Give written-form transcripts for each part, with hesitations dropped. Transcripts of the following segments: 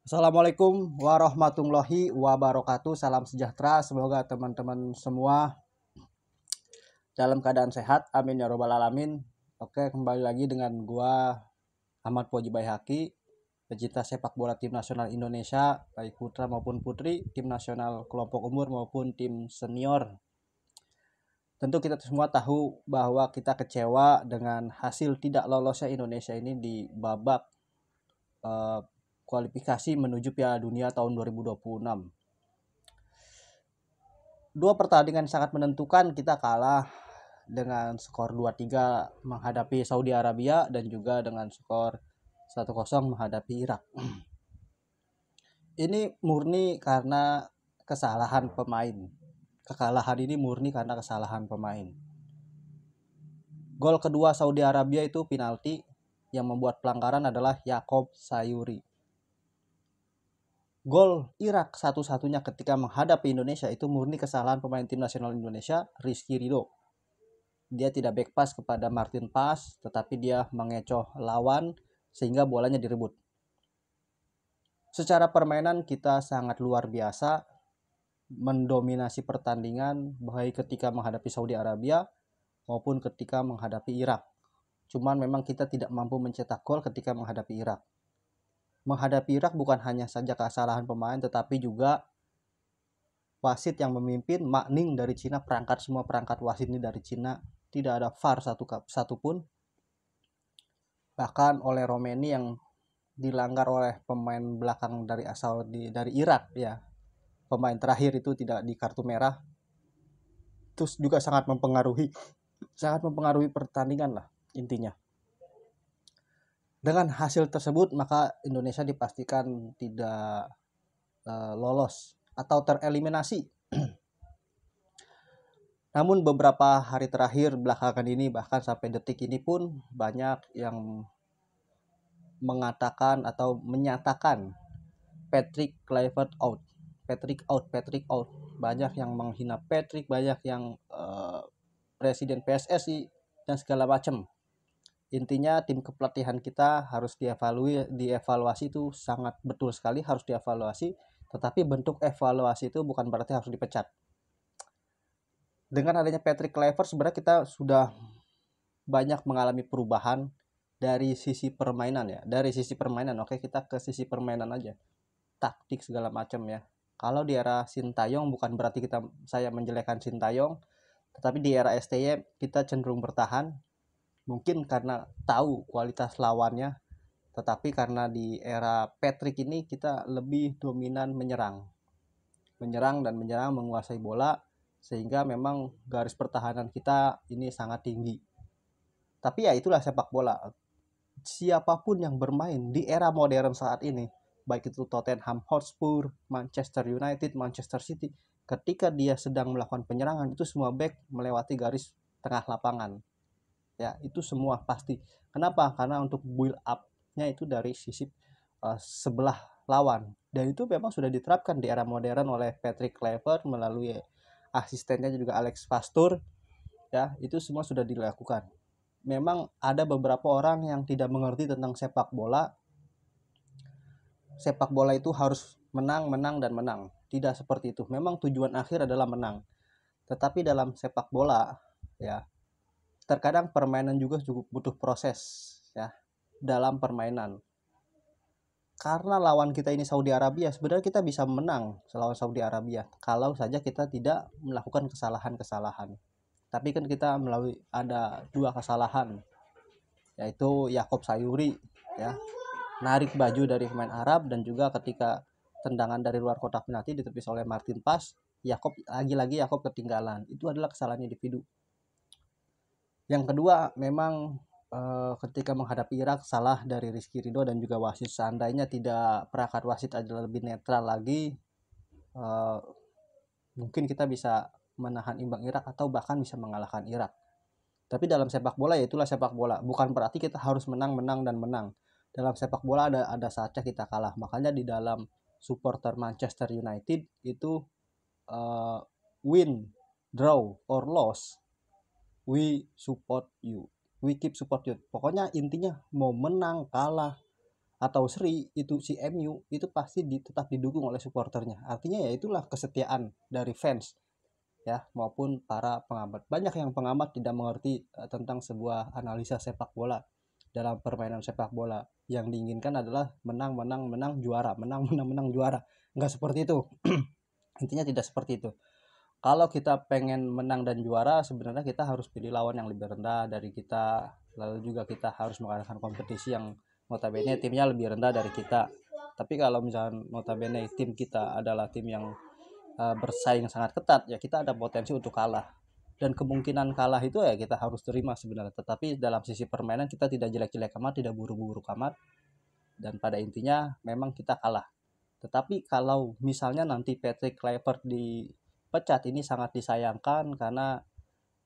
Assalamualaikum warahmatullahi wabarakatuh. Salam sejahtera. Semoga teman-teman semua dalam keadaan sehat. Amin ya robbal alamin. Oke, kembali lagi dengan gua Ahmad Puji Baihaqi, pecinta sepak bola tim nasional Indonesia, baik putra maupun putri, tim nasional kelompok umur maupun tim senior. Tentu kita semua tahu bahwa kita kecewa dengan hasil tidak lolosnya Indonesia ini di babak kualifikasi menuju Piala Dunia tahun 2026. Dua pertandingan sangat menentukan, kita kalah dengan skor 2-3 menghadapi Saudi Arabia dan juga dengan skor 1-0 menghadapi Irak. Ini murni karena kesalahan pemain. Kekalahan ini murni karena kesalahan pemain. Gol kedua Saudi Arabia itu penalti, yang membuat pelanggaran adalah Yaakob Sayuri. Gol Irak satu-satunya ketika menghadapi Indonesia itu murni kesalahan pemain tim nasional Indonesia, Rizky Ridho. Dia tidak back pass kepada Martin Pass, tetapi dia mengecoh lawan sehingga bolanya direbut. Secara permainan kita sangat luar biasa, mendominasi pertandingan baik ketika menghadapi Saudi Arabia maupun ketika menghadapi Irak. Cuman memang kita tidak mampu mencetak gol ketika menghadapi Irak. Menghadapi Irak bukan hanya saja kesalahan pemain, tetapi juga wasit yang memimpin, Makning dari Cina, semua perangkat wasit ini dari Cina, tidak ada VAR satupun. Bahkan oleh Romeni yang dilanggar oleh pemain belakang dari dari Irak ya. Pemain terakhir itu tidak di kartu merah. Terus juga sangat mempengaruhi pertandingan lah intinya. Dengan hasil tersebut maka Indonesia dipastikan tidak lolos atau tereliminasi. Namun beberapa hari terakhir belakangan ini, bahkan sampai detik ini pun, banyak yang mengatakan atau menyatakan Patrick Kluivert out. Patrick out. Banyak yang menghina Patrick, banyak yang presiden PSSI dan segala macam. Intinya tim kepelatihan kita harus dievaluasi itu sangat betul sekali, harus dievaluasi. Tetapi bentuk evaluasi itu bukan berarti harus dipecat. Dengan adanya Patrick Kluivert sebenarnya kita sudah banyak mengalami perubahan dari sisi permainan ya. Dari sisi permainan, oke, kita ke sisi permainan aja. Taktik segala macam ya. Kalau di era Sintayong bukan berarti saya menjelekkan Sintayong, tetapi di era STY kita cenderung bertahan. Mungkin karena tahu kualitas lawannya, tetapi karena di era Patrick ini kita lebih dominan menyerang dan menyerang, menguasai bola, sehingga memang garis pertahanan kita ini sangat tinggi. Tapi ya itulah sepak bola. Siapapun yang bermain di era modern saat ini, baik itu Tottenham Hotspur, Manchester United, Manchester City, ketika dia sedang melakukan penyerangan, itu semua back melewati garis tengah lapangan. Ya, itu semua pasti. Kenapa? Karena untuk build up-nya itu dari sisi sebelah lawan. Dan itu memang sudah diterapkan di era modern oleh Patrick Kluivert melalui asistennya juga Alex Pastur. Ya, itu semua sudah dilakukan. Memang ada beberapa orang yang tidak mengerti tentang sepak bola. Sepak bola itu harus menang, dan menang. Tidak seperti itu. Memang tujuan akhir adalah menang. Tetapi dalam sepak bola, ya, terkadang permainan juga cukup butuh proses ya dalam permainan. Karena lawan kita ini Saudi Arabia, sebenarnya kita bisa menang lawan Saudi Arabia kalau saja kita tidak melakukan kesalahan-kesalahan. Tapi kan kita melalui ada dua kesalahan, yaitu Yaakob Sayuri ya, narik baju dari pemain Arab, dan juga ketika tendangan dari luar kotak penalti ditepis oleh Martin Pass, Yaakob ketinggalan. Itu adalah kesalahan individu. Yang kedua, memang ketika menghadapi Irak, salah dari Rizky Ridho dan juga wasit. Seandainya tidak perangkat wasit adalah lebih netral lagi, mungkin kita bisa menahan imbang Irak atau bahkan bisa mengalahkan Irak. Tapi dalam sepak bola ya itulah sepak bola. Bukan berarti kita harus menang. Dalam sepak bola ada saatnya kita kalah. Makanya di dalam supporter Manchester United itu win, draw, or loss, we support you. We keep support you. Pokoknya intinya mau menang, kalah, atau seri itu si MU itu pasti tetap didukung oleh supporternya. Artinya ya itulah kesetiaan dari fans ya maupun para pengamat. Banyak yang pengamat tidak mengerti tentang sebuah analisa sepak bola dalam permainan sepak bola. Yang diinginkan adalah menang menang menang juara, menang menang menang juara. Enggak seperti itu. Intinya tidak seperti itu. Kalau kita pengen menang dan juara, sebenarnya kita harus pilih lawan yang lebih rendah dari kita. Lalu juga kita harus mengadakan kompetisi yang notabene timnya lebih rendah dari kita. Tapi kalau misalnya notabene tim kita adalah tim yang bersaing sangat ketat, ya kita ada potensi untuk kalah. Dan kemungkinan kalah itu ya kita harus terima sebenarnya. Tetapi dalam sisi permainan kita tidak jelek-jelek amat, tidak buruk-buruk amat. Dan pada intinya memang kita kalah. Tetapi kalau misalnya nanti Patrick Kluivert dipecat, ini sangat disayangkan karena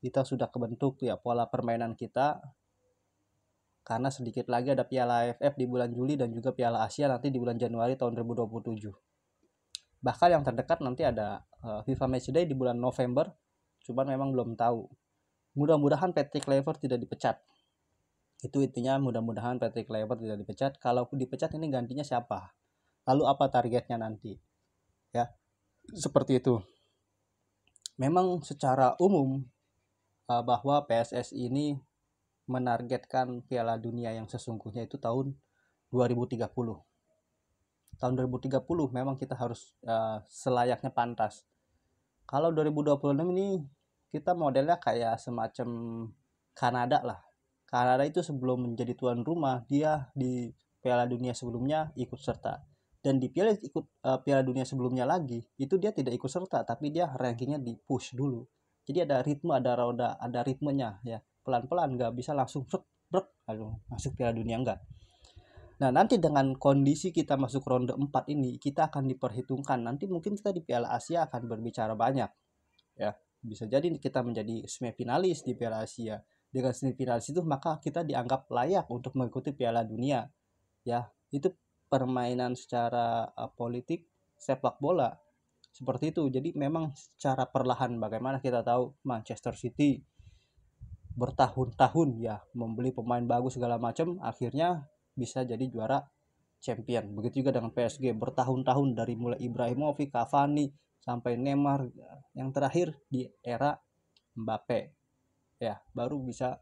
kita sudah kebentuk ya pola permainan kita. Karena sedikit lagi ada Piala AFF di bulan Juli dan juga Piala Asia nanti di bulan Januari tahun 2027. Bahkan yang terdekat nanti ada FIFA Matchday di bulan November, cuman memang belum tahu. Mudah-mudahan Patrick Kluivert tidak dipecat. Itu intinya, mudah-mudahan Patrick Kluivert tidak dipecat. Kalau dipecat ini gantinya siapa? Lalu apa targetnya nanti? Ya, seperti itu. Memang secara umum bahwa PSSI ini menargetkan Piala Dunia yang sesungguhnya itu tahun 2030. Tahun 2030 memang kita harus selayaknya pantas. Kalau 2026 ini kita modelnya kayak semacam Kanada lah. Kanada itu sebelum menjadi tuan rumah, dia di Piala Dunia sebelumnya ikut serta. Dan di Piala Dunia sebelumnya lagi, itu dia tidak ikut serta, tapi dia rankingnya di push dulu. Jadi ada ritme, ada roda, ada ritmenya ya. Pelan-pelan, nggak bisa langsung brek lalu masuk Piala Dunia, enggak. Nah, nanti dengan kondisi kita masuk ronde 4 ini, kita akan diperhitungkan. Nanti mungkin kita di Piala Asia akan berbicara banyak. Ya, bisa jadi kita menjadi semifinalis di Piala Asia. Dengan semifinalis itu maka kita dianggap layak untuk mengikuti Piala Dunia. Ya, itu permainan secara politik sepak bola seperti itu. Jadi memang secara perlahan, bagaimana kita tahu Manchester City bertahun-tahun ya membeli pemain bagus segala macam, akhirnya bisa jadi juara champion. Begitu juga dengan PSG, bertahun-tahun dari mulai Ibrahimovic, Cavani sampai Neymar, yang terakhir di era Mbappe ya baru bisa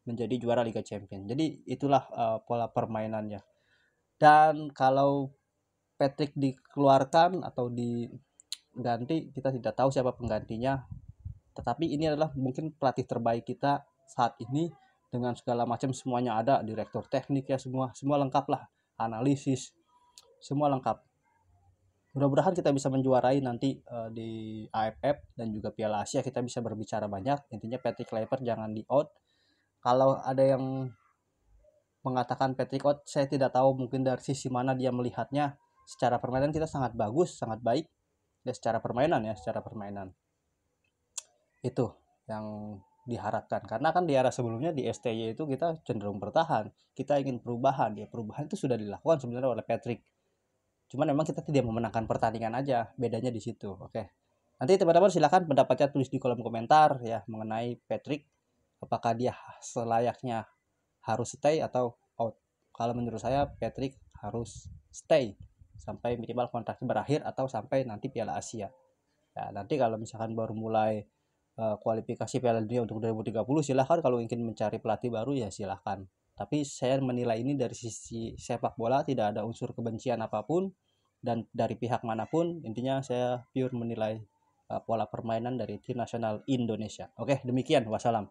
menjadi juara Liga Champions. Jadi itulah pola permainannya. Dan kalau Patrick dikeluarkan atau diganti, kita tidak tahu siapa penggantinya. Tetapi ini adalah mungkin pelatih terbaik kita saat ini dengan segala macam, semuanya ada, direktur teknik ya, semua lengkap lah, analisis semua lengkap. Mudah-mudahan kita bisa menjuarai nanti di AFF dan juga Piala Asia, kita bisa berbicara banyak. Intinya Patrick Kluivert jangan di out. Kalau ada yang mengatakan Patrick out, saya tidak tahu mungkin dari sisi mana dia melihatnya. Secara permainan kita sangat bagus, sangat baik ya, secara permainan itu yang diharapkan. Karena kan di era sebelumnya di STY itu kita cenderung bertahan, kita ingin perubahan ya. Perubahan itu sudah dilakukan sebenarnya oleh Patrick, cuman memang kita tidak memenangkan pertandingan aja, bedanya di situ. Oke, nanti teman-teman silakan pendapatnya tulis di kolom komentar ya mengenai Patrick, apakah dia selayaknya harus stay atau out. Kalau menurut saya Patrick harus stay sampai minimal kontraknya berakhir atau sampai nanti Piala Asia ya. Nanti kalau misalkan baru mulai kualifikasi Piala Dunia untuk 2030, silahkan. Kalau ingin mencari pelatih baru ya silahkan. Tapi saya menilai ini dari sisi sepak bola, tidak ada unsur kebencian apapun dan dari pihak manapun. Intinya saya pure menilai pola permainan dari tim nasional Indonesia. Oke, demikian. Wassalam.